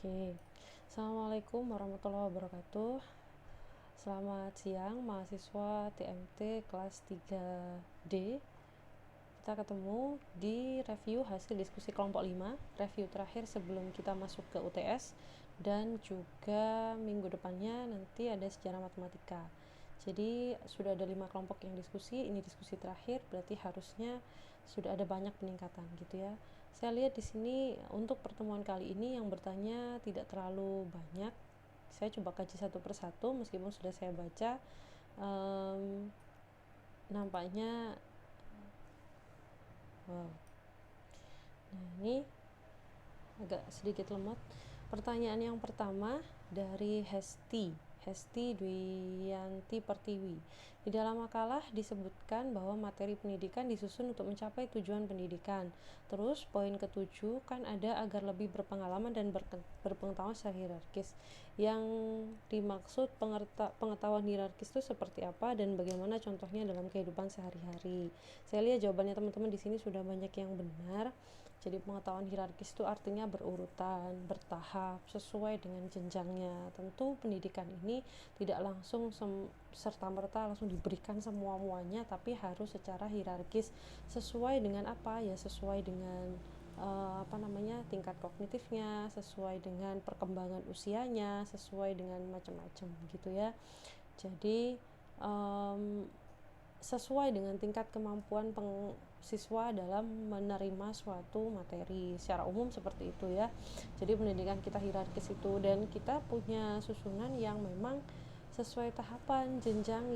Oke, Assalamualaikum warahmatullahi wabarakatuh. Selamat siang mahasiswa TMT kelas 3D. Kita ketemu di review hasil diskusi kelompok 5, review terakhir sebelum kita masuk ke UTS, dan juga minggu depannya nanti ada sejarah matematika. Jadi sudah ada 5 kelompok yang diskusi, ini diskusi terakhir, berarti harusnya sudah ada banyak peningkatan gitu ya. Saya lihat di sini untuk pertemuan kali ini yang bertanya tidak terlalu banyak. Saya coba kaji satu persatu meskipun sudah saya baca. Nampaknya wow. Nah, ini agak sedikit lemot. Pertanyaan yang pertama dari Hesti Dwiyanti Pertiwi. Di dalam makalah disebutkan bahwa materi pendidikan disusun untuk mencapai tujuan pendidikan. Terus poin ke-7 kan ada agar lebih berpengalaman dan berpengetahuan secara hierarkis. Yang dimaksud pengetahuan hierarkis itu seperti apa dan bagaimana contohnya dalam kehidupan sehari-hari. Saya lihat jawabannya teman-teman di sini sudah banyak yang benar. Jadi pengetahuan hierarkis itu artinya berurutan, bertahap, sesuai dengan jenjangnya. Tentu pendidikan ini tidak langsung serta-merta langsung diberikan semua-muanya, tapi harus secara hierarkis sesuai dengan apa? Ya sesuai dengan tingkat kognitifnya, sesuai dengan perkembangan usianya, sesuai dengan macam-macam gitu ya. Jadi sesuai dengan tingkat kemampuan siswa dalam menerima suatu materi secara umum seperti itu ya. Jadi pendidikan kita hierarkis itu, dan kita punya susunan yang memang sesuai tahapan jenjang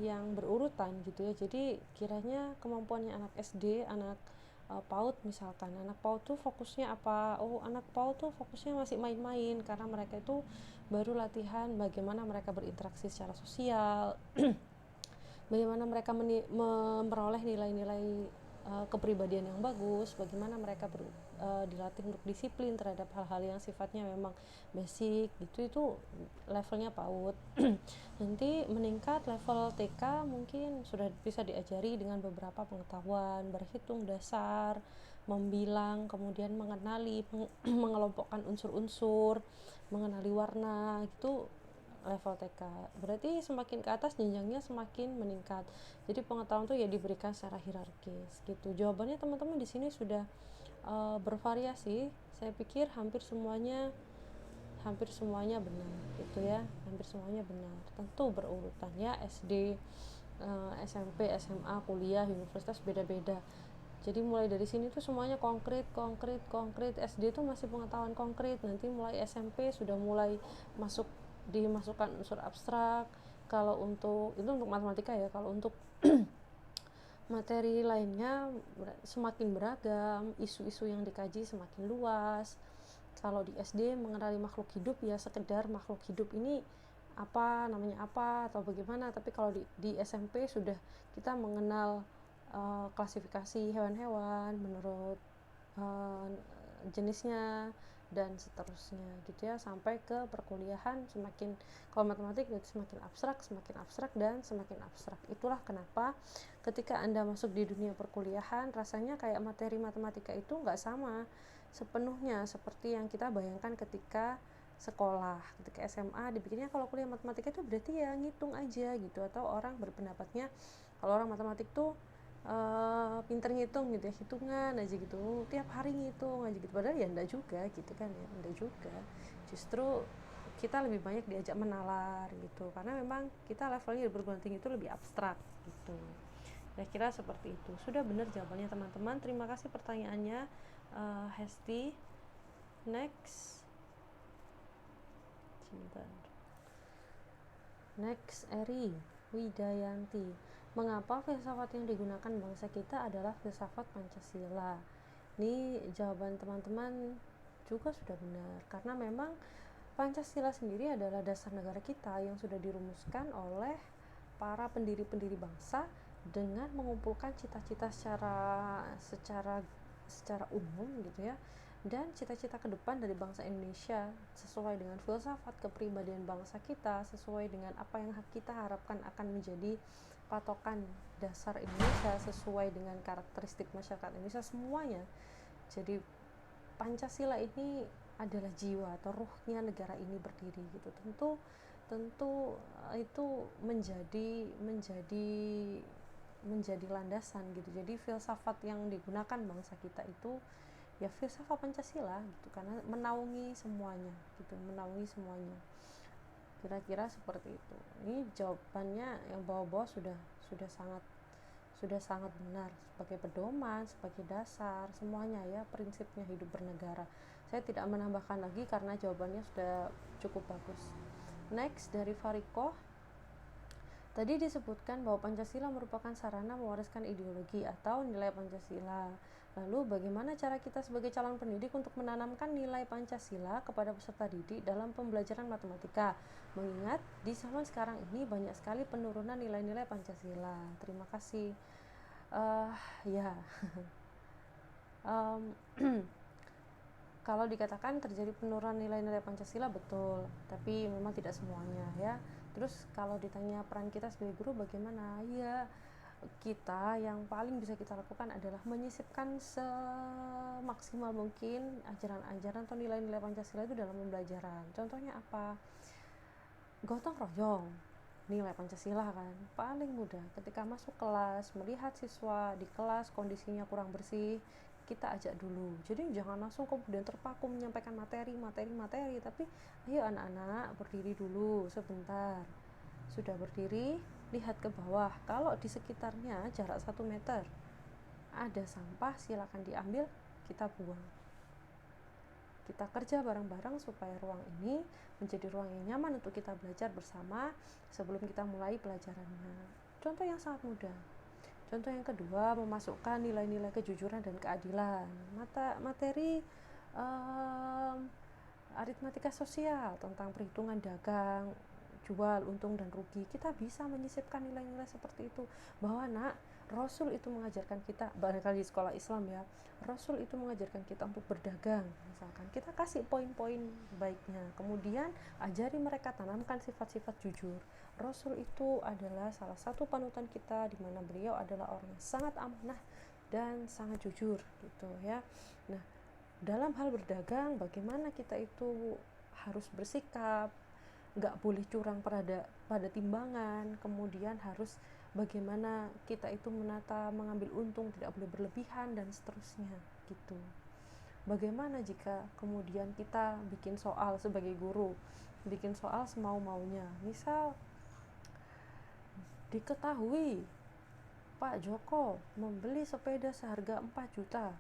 yang berurutan gitu ya. Jadi kiranya kemampuannya anak SD, anak PAUD misalkan, anak PAUD tuh fokusnya apa? Oh, anak PAUD tuh fokusnya masih main-main karena mereka itu baru latihan bagaimana mereka berinteraksi secara sosial, bagaimana mereka memperoleh nilai-nilai kepribadian yang bagus, bagaimana mereka dilatih untuk disiplin terhadap hal-hal yang sifatnya memang basic gitu. Itu levelnya PAUD. Nanti meningkat level TK mungkin sudah bisa diajari dengan beberapa pengetahuan, berhitung dasar, membilang, kemudian mengenali, mengelompokkan unsur-unsur, mengenali warna gitu. Level TK berarti semakin ke atas jenjangnya semakin meningkat. Jadi pengetahuan tuh ya diberikan secara hierarkis gitu. Jawabannya teman-teman di sini sudah bervariasi. Saya pikir hampir semuanya benar gitu ya, hampir semuanya benar. Tentu berurutan ya, SD, SMP, SMA, kuliah, universitas beda-beda. Jadi mulai dari sini tuh semuanya konkret. SD tuh masih pengetahuan konkret, nanti mulai SMP sudah mulai dimasukkan unsur abstrak. Kalau untuk matematika ya, kalau untuk materi lainnya semakin beragam, isu-isu yang dikaji semakin luas. Kalau di SD mengenali makhluk hidup ya sekedar makhluk hidup ini apa, namanya apa atau bagaimana, tapi kalau di SMP sudah kita mengenal klasifikasi hewan-hewan menurut jenisnya dan seterusnya gitu ya, sampai ke perkuliahan semakin, kalau matematik itu semakin abstrak dan semakin abstrak. Itulah kenapa ketika Anda masuk di dunia perkuliahan rasanya kayak materi matematika itu nggak sama sepenuhnya seperti yang kita bayangkan ketika sekolah. Ketika SMA dipikirnya kalau kuliah matematika itu berarti ya ngitung aja gitu, atau orang berpendapatnya kalau orang matematik tuh pinter ngitung gitu ya, hitungan aja gitu, tiap hari ngitung aja gitu. Padahal ya enggak juga gitu kan ya, enggak juga. Justru kita lebih banyak diajak menalar gitu, karena memang kita levelnya perguruan tinggi itu lebih abstrak gitu. Kira-kira seperti itu. Sudah benar jawabannya teman-teman. Terima kasih pertanyaannya, Hesti. Next. Sebentar. Next, Eri Widayanti. Mengapa filsafat yang digunakan bangsa kita adalah filsafat Pancasila? Ini jawaban teman-teman juga sudah benar, karena memang Pancasila sendiri adalah dasar negara kita yang sudah dirumuskan oleh para pendiri-pendiri bangsa dengan mengumpulkan cita-cita secara umum gitu ya, dan cita-cita ke depan dari bangsa Indonesia sesuai dengan filsafat kepribadian bangsa kita, sesuai dengan apa yang kita harapkan akan menjadi patokan dasar Indonesia, sesuai dengan karakteristik masyarakat Indonesia semuanya. Jadi Pancasila ini adalah jiwa atau ruhnya negara ini berdiri gitu. Tentu itu menjadi landasan gitu. Jadi filsafat yang digunakan bangsa kita itu ya filsafat Pancasila gitu, karena menaungi semuanya gitu, kira-kira seperti itu. Ini jawabannya yang bawah-bawah sudah sangat benar sebagai pedoman, sebagai dasar semuanya ya, prinsipnya hidup bernegara. Saya tidak menambahkan lagi karena jawabannya sudah cukup bagus. Next dari Fariko, tadi disebutkan bahwa Pancasila merupakan sarana mewariskan ideologi atau nilai Pancasila. Lalu bagaimana cara kita sebagai calon pendidik untuk menanamkan nilai Pancasila kepada peserta didik dalam pembelajaran matematika? Mengingat di zaman sekarang ini banyak sekali penurunan nilai-nilai Pancasila. Terima kasih. Ya, kalau dikatakan terjadi penurunan nilai-nilai Pancasila betul, tapi memang tidak semuanya ya. Terus kalau ditanya peran kita sebagai guru bagaimana? Ya, kita yang paling bisa kita lakukan adalah menyisipkan semaksimal mungkin ajaran-ajaran atau nilai-nilai Pancasila itu dalam pembelajaran. Contohnya apa? Gotong royong, nilai Pancasila kan paling mudah. Ketika masuk kelas, melihat siswa di kelas kondisinya kurang bersih, kita ajak dulu. Jadi jangan langsung kemudian terpaku menyampaikan materi, tapi ayo anak-anak berdiri dulu sebentar. Sudah berdiri, lihat ke bawah. Kalau di sekitarnya jarak 1 meter ada sampah, silakan diambil, kita buang. Kita kerja bareng-bareng supaya ruang ini menjadi ruang yang nyaman untuk kita belajar bersama sebelum kita mulai pelajarannya. Contoh yang sangat mudah. Contoh yang kedua, memasukkan nilai-nilai kejujuran dan keadilan. Materi aritmatika sosial tentang perhitungan dagang, jual, untung dan rugi. Kita bisa menyisipkan nilai-nilai seperti itu. Bahwa Rasul itu mengajarkan kita, barangkali di sekolah Islam ya, Rasul itu mengajarkan kita untuk berdagang. Misalkan kita kasih poin-poin baiknya, kemudian ajari mereka, tanamkan sifat-sifat jujur. Rasul itu adalah salah satu panutan kita, di mana beliau adalah orang yang sangat amanah dan sangat jujur gitu ya. Nah, dalam hal berdagang bagaimana kita itu harus bersikap, nggak boleh curang pada timbangan, kemudian harus bagaimana kita itu mengambil untung, tidak boleh berlebihan dan seterusnya gitu. Bagaimana jika kemudian kita bikin soal sebagai guru, bikin soal semau-maunya, misal diketahui Pak Joko membeli sepeda seharga 4 juta,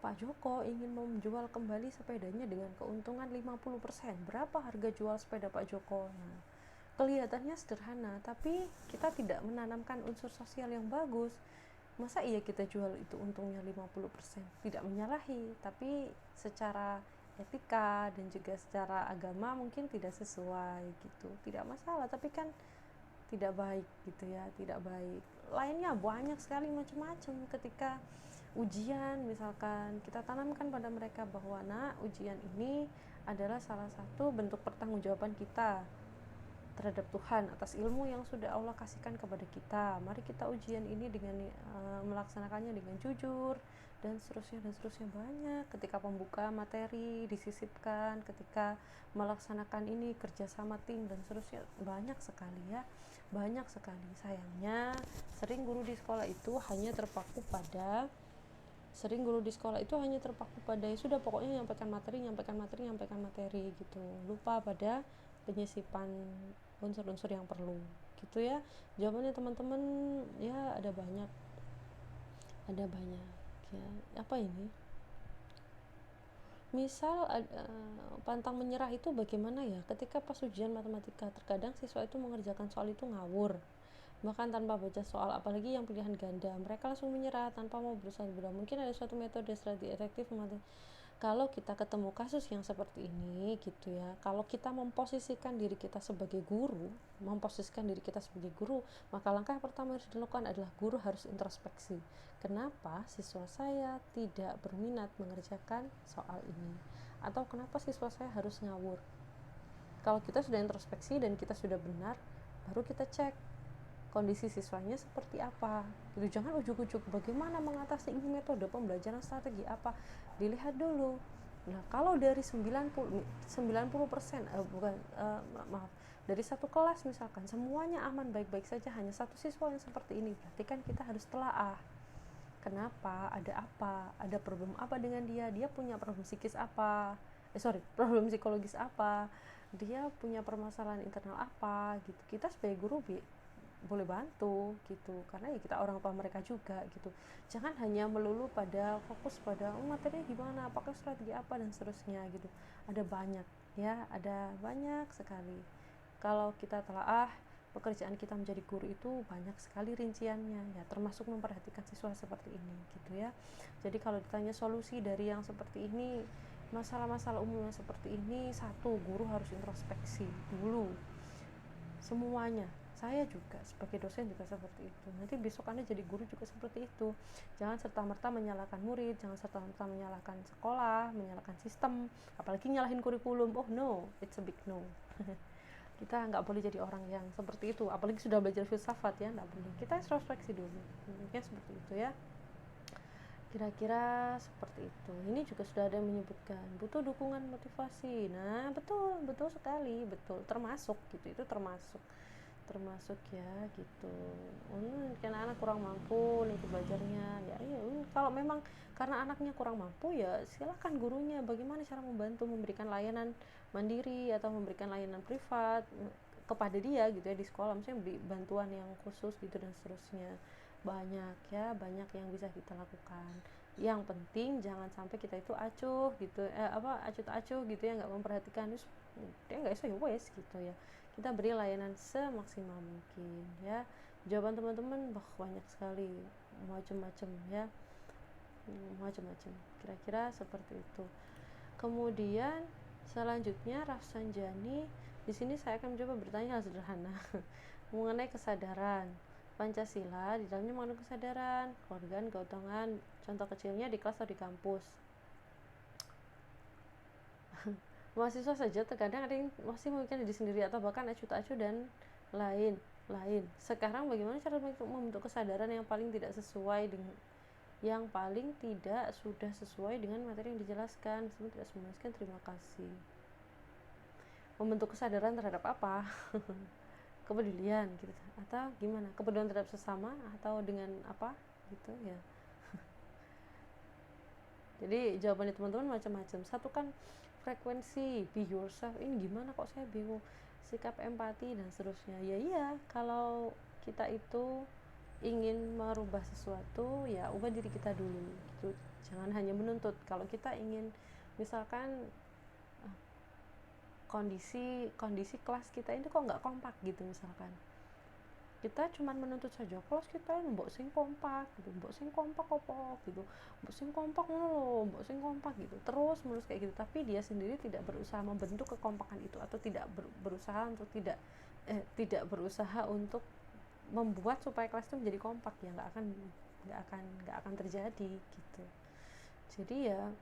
Pak Joko ingin menjual kembali sepedanya dengan keuntungan 50%. Berapa harga jual sepeda Pak Joko? Nah, kelihatannya sederhana, tapi kita tidak menanamkan unsur sosial yang bagus. Masa iya kita jual itu untungnya 50%? Tidak menyalahi, tapi secara etika dan juga secara agama mungkin tidak sesuai gitu. Tidak masalah, tapi kan tidak baik gitu ya, tidak baik. Lainnya banyak sekali macam-macam. Ketika ujian misalkan, kita tanamkan pada mereka bahwa ujian ini adalah salah satu bentuk pertanggungjawaban kita terhadap Tuhan atas ilmu yang sudah Allah kasihkan kepada kita. Mari kita ujian ini dengan melaksanakannya dengan jujur dan seterusnya banyak. Ketika pembuka materi disisipkan, ketika melaksanakan ini kerjasama tim dan seterusnya, banyak sekali. Sayangnya sering guru di sekolah itu hanya terpaku pada ya sudah pokoknya nyampaikan materi gitu, lupa pada penyisipan unsur-unsur yang perlu gitu ya. Jawabannya teman-teman ya ada banyak ya. Apa ini? Misal pantang menyerah itu bagaimana ya ketika pas ujian matematika, terkadang siswa itu mengerjakan soal itu ngawur, bahkan tanpa baca soal, apalagi yang pilihan ganda, mereka langsung menyerah tanpa mau berusaha lebih. Mungkin ada suatu metode strategi efektif kalau kita ketemu kasus yang seperti ini gitu ya. Kalau kita memposisikan diri kita sebagai guru, maka langkah pertama yang harus dilakukan adalah guru harus introspeksi. Kenapa siswa saya tidak berminat mengerjakan soal ini? Atau kenapa siswa saya harus ngawur? Kalau kita sudah introspeksi dan kita sudah benar, baru kita cek kondisi siswanya seperti apa gitu. Jangan ujuk-ujuk bagaimana mengatasi ini, metode pembelajaran strategi apa, dilihat dulu. Nah, kalau dari 90% bukan maaf, dari satu kelas misalkan semuanya aman baik-baik saja, hanya satu siswa yang seperti ini, berarti kan kita harus telaah. Kenapa? Ada apa? Ada problem apa dengan dia? Dia punya problem psikis apa? Problem psikologis apa? Dia punya permasalahan internal apa? Gitu. Kita sebagai guru boleh bantu gitu, karena ya kita orang tua mereka juga gitu. Jangan hanya melulu pada fokus pada materinya gimana, pakai strategi apa dan seterusnya gitu. Ada banyak ya, ada banyak sekali. Kalau kita telaah pekerjaan kita menjadi guru itu banyak sekali rinciannya ya, termasuk memperhatikan siswa seperti ini gitu ya. Jadi kalau ditanya solusi dari yang seperti ini, masalah-masalah umum yang seperti ini, satu, guru harus introspeksi dulu semuanya. Saya juga sebagai dosen juga seperti itu. Nanti besok Anda jadi guru juga seperti itu. Jangan serta-merta menyalahkan murid, jangan serta-merta menyalahkan sekolah, menyalahkan sistem, apalagi nyalahin kurikulum. Oh no, it's a big no. Kita nggak boleh jadi orang yang seperti itu, apalagi sudah belajar filsafat ya, nggak boleh. Kita introspeksi dulu, mungkin seperti itu ya, kira-kira seperti itu. Ini juga sudah ada yang menyebutkan butuh dukungan motivasi. Nah, betul betul sekali, betul, termasuk gitu, itu termasuk ya gitu. Karena anak kurang mampu nih belajarnya ya, kalau memang karena anaknya kurang mampu ya silakan gurunya bagaimana cara membantu, memberikan layanan mandiri atau memberikan layanan privat kepada dia gitu ya di sekolah, misalnya beri bantuan yang khusus gitu dan seterusnya. Banyak ya, banyak yang bisa kita lakukan. Yang penting jangan sampai kita itu acuh gitu, acuh tak acuh gitu ya, nggak memperhatikan, terus dia nggak iso ya wes gitu ya. Kita beri layanan semaksimal mungkin ya. Jawaban teman-teman banyak sekali, macam-macam ya, macam-macam, kira-kira seperti itu. Kemudian selanjutnya Rafsanjani, di sini saya akan mencoba bertanya hal sederhana mengenai kesadaran. Pancasila di dalamnya mengandung kesadaran, keluargaan, keuntungan, contoh kecilnya di kelas atau di kampus. Mahasiswa saja terkadang ada yang masih memikirkan diri sendiri atau bahkan acuh tak acuh dan lain-lain. Sekarang bagaimana cara membentuk kesadaran yang paling tidak sudah sesuai dengan materi yang dijelaskan? Sebelum tidak menuliskan terima kasih. Membentuk kesadaran terhadap apa? Kepedulian gitu atau gimana, kepedulian terhadap sesama atau dengan apa gitu ya. Jadi jawabannya teman-teman macam-macam. Satu kan frekuensi, be yourself, ini gimana kok saya bingung, sikap empati dan seterusnya. Ya iya, kalau kita itu ingin merubah sesuatu ya ubah diri kita dulu gitu. Jangan hanya menuntut. Kalau kita ingin misalkan kondisi kelas kita ini kok nggak kompak gitu, misalkan kita cuman menuntut saja kelas kita ini mbok sing kompak gitu, mbok sing kompak apa gitu, mbok sing kompak loh, mbok sing kompak gitu, terus menerus kayak gitu, tapi dia sendiri tidak berusaha membentuk kekompakan itu, atau tidak berusaha untuk tidak berusaha untuk membuat supaya kelas itu menjadi kompak, ya nggak akan terjadi gitu. Jadi ya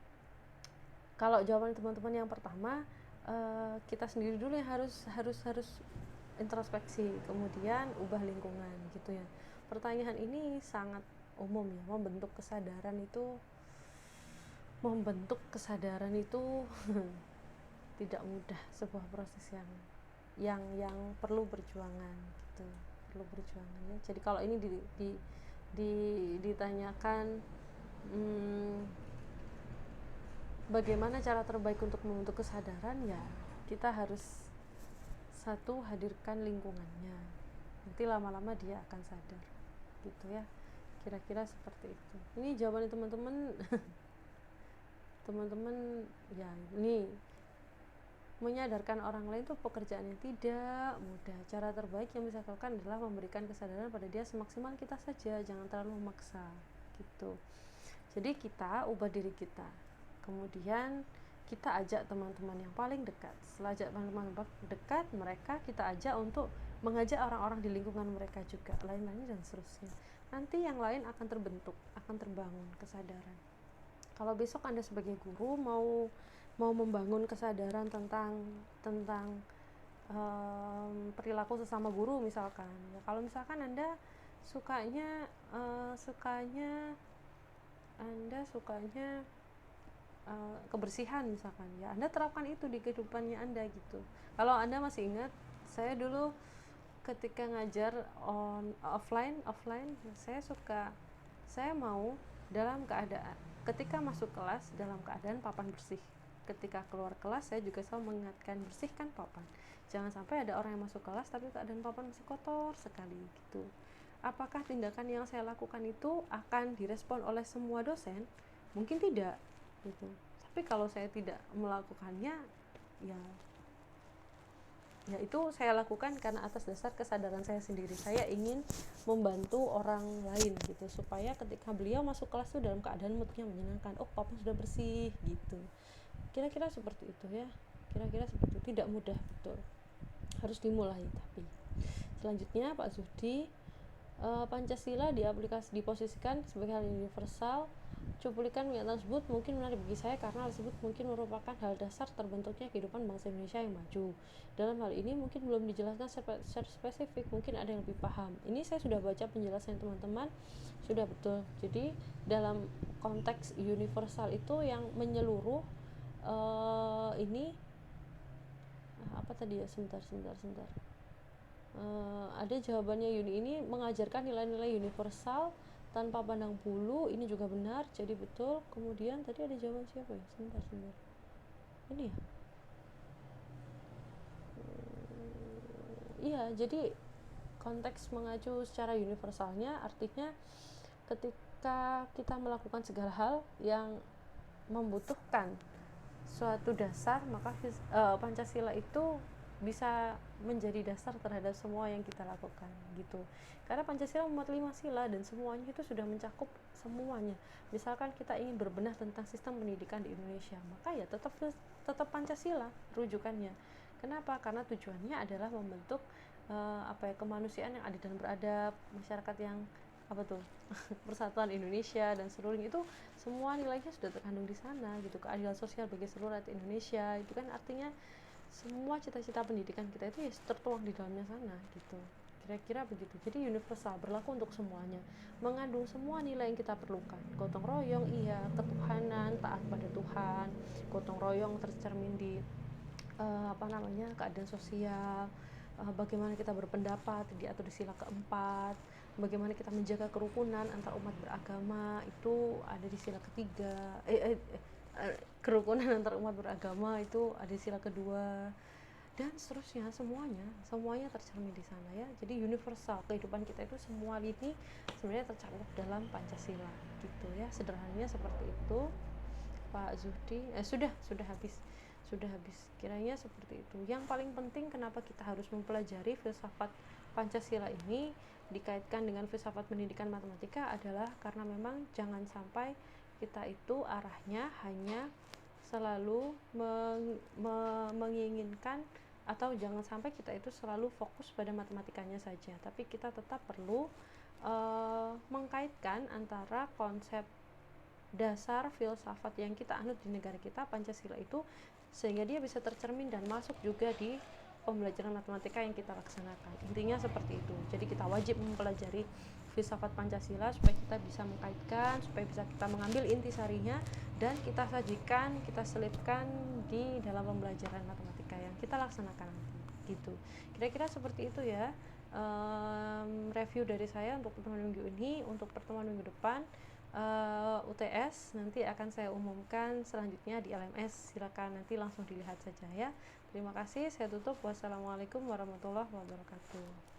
kalau jawaban teman-teman yang pertama, kita sendiri dulu yang harus introspeksi, kemudian ubah lingkungan gitu ya. Pertanyaan ini sangat umum ya, membentuk kesadaran itu tidak mudah, sebuah proses yang perlu perjuangan gitu, ya. Jadi kalau ini ditanyakan bagaimana cara terbaik untuk membentuk kesadaran, ya kita harus satu, hadirkan lingkungannya, nanti lama-lama dia akan sadar gitu ya, kira-kira seperti itu. Ini jawabannya teman-teman. Teman-teman ya, ini menyadarkan orang lain itu pekerjaan yang tidak mudah. Cara terbaik yang bisa dilakukan adalah memberikan kesadaran pada dia semaksimal kita saja, jangan terlalu memaksa gitu. Jadi kita ubah diri kita, kemudian kita ajak teman-teman yang paling dekat. Setelah ajak teman-teman dekat, mereka kita ajak untuk mengajak orang-orang di lingkungan mereka juga, lain-lain dan seterusnya. Nanti yang lain akan terbentuk, akan terbangun kesadaran. Kalau besok Anda sebagai guru mau membangun kesadaran tentang perilaku sesama guru misalkan, ya kalau misalkan Anda sukanya kebersihan misalkan ya, Anda terapkan itu di kehidupannya Anda gitu. Kalau Anda masih ingat, saya dulu ketika ngajar offline saya mau dalam keadaan ketika masuk kelas dalam keadaan papan bersih, ketika keluar kelas saya juga selalu mengingatkan bersihkan papan, jangan sampai ada orang yang masuk kelas tapi keadaan papan masih kotor sekali gitu. Apakah tindakan yang saya lakukan itu akan direspon oleh semua dosen? Mungkin tidak gitu. Tapi kalau saya tidak melakukannya, ya itu saya lakukan karena atas dasar kesadaran saya sendiri. Saya ingin membantu orang lain gitu, supaya ketika beliau masuk kelas itu dalam keadaan moodnya menyenangkan, oh papan sudah bersih gitu. Kira-kira seperti itu ya, kira-kira seperti itu. Tidak mudah, betul, harus dimulai. Tapi selanjutnya Pak Zuhdi, Pancasila diposisikan sebagai hal universal. Cuplikan pernyataan tersebut mungkin menarik bagi saya karena hal tersebut mungkin merupakan hal dasar terbentuknya kehidupan bangsa Indonesia yang maju. Dalam hal ini mungkin belum dijelaskan secara spesifik, mungkin ada yang lebih paham. Ini saya sudah baca penjelasan teman-teman, sudah betul. Jadi dalam konteks universal itu yang menyeluruh, ini apa tadi ya, sebentar. Ada jawabannya. Yuni ini mengajarkan nilai-nilai universal tanpa pandang bulu, ini juga benar, jadi betul. Kemudian tadi ada jawaban siapa ya, sebentar ini ya, iya, jadi konteks mengacu secara universalnya artinya ketika kita melakukan segala hal yang membutuhkan suatu dasar, maka Pancasila itu bisa menjadi dasar terhadap semua yang kita lakukan gitu. Karena Pancasila memuat 5 sila dan semuanya itu sudah mencakup semuanya. Misalkan kita ingin berbenah tentang sistem pendidikan di Indonesia, maka ya tetap Pancasila rujukannya. Kenapa? Karena tujuannya adalah membentuk kemanusiaan yang adil dan beradab, masyarakat yang persatuan Indonesia dan seluruhnya, itu semua nilainya sudah terkandung di sana gitu. Keadilan sosial bagi seluruh rakyat Indonesia, itu kan artinya semua cita-cita pendidikan kita itu ya tertuang di dalamnya sana gitu. Kira-kira begitu. Jadi universal, berlaku untuk semuanya, mengandung semua nilai yang kita perlukan. Gotong royong iya, ketuhanan, taat pada Tuhan. Gotong royong tercermin di keadaan sosial, bagaimana kita berpendapat diatur di sila keempat, bagaimana kita menjaga kerukunan antar umat beragama itu ada di sila ketiga, kerukunan antar umat beragama itu ada di sila kedua, dan seterusnya. Semuanya tercermin di sana ya. Jadi universal, kehidupan kita itu semua ini sebenarnya tercakup dalam Pancasila gitu ya. Sederhananya seperti itu Pak Zuhdi. Sudah habis kiranya seperti itu. Yang paling penting kenapa kita harus mempelajari filsafat Pancasila ini dikaitkan dengan filsafat pendidikan matematika adalah karena memang jangan sampai kita itu arahnya hanya selalu menginginkan, atau jangan sampai kita itu selalu fokus pada matematikanya saja, tapi kita tetap perlu mengkaitkan antara konsep dasar filsafat yang kita anut di negara kita, Pancasila itu, sehingga dia bisa tercermin dan masuk juga di pembelajaran matematika yang kita laksanakan. Intinya seperti itu. Jadi kita wajib mempelajari filsafat Pancasila supaya kita bisa mengkaitkan, supaya bisa kita mengambil intisarinya dan kita sajikan, kita selipkan di dalam pembelajaran matematika yang kita laksanakan nanti gitu. Kira-kira seperti itu ya. Review dari saya untuk pertemuan minggu ini. Untuk pertemuan minggu depan UTS nanti akan saya umumkan selanjutnya di LMS, silakan nanti langsung dilihat saja ya. Terima kasih, saya tutup. Wassalamualaikum warahmatullahi wabarakatuh.